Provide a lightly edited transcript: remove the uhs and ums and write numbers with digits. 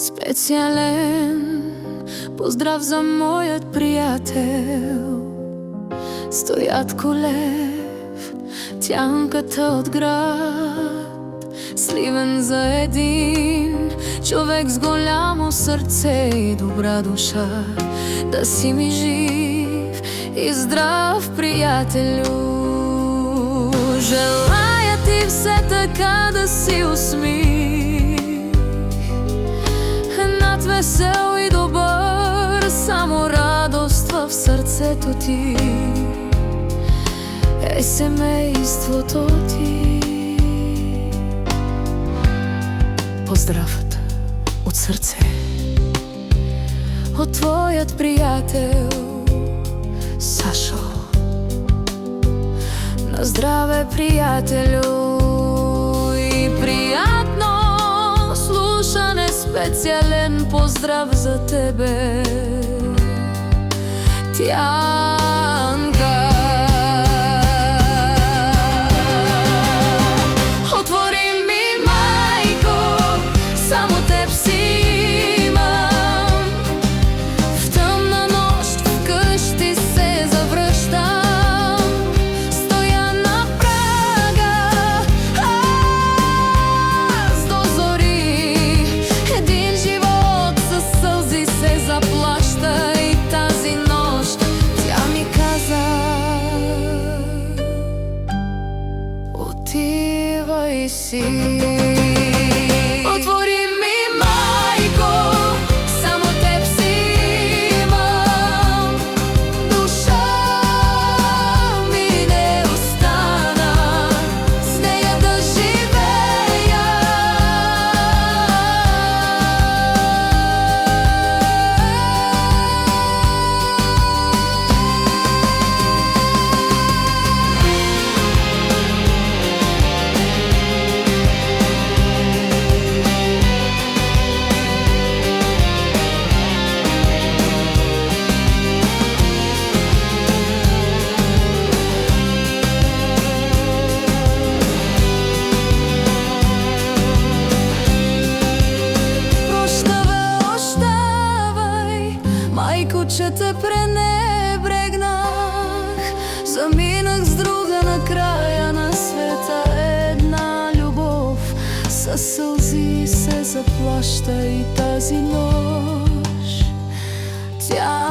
Специјален поздрав за мојот пријател Стојатко Лев, тјанката од град, сливен за един човек с голямо срце и добра душа. Да си ми жив и здрав, пријателю. Желаја ти все така да си усмих, над весел и добар, само радост в срцето ти е семејството ти. Поздрав од срце од твојот пријател Сашо. На здраве, пријателю, и пријатно слушане. Специјален поздрав за тебе, Тјанка. Отвори ми, мајко, само теб си имам. В тъмна нощ вкъщи се завръщам. Стоя на прага аз до зори. Един живот със сълзи се заплаща. И тази нощ тя ми каза: отивай си. Отвори ми, мајко, само теб си имам. Душа ми не остана, с нея да живея. Майко, че те пренебрегнах, заминах с друга на края на света. Една любов със сълзи се заплаща. И тази нощ тя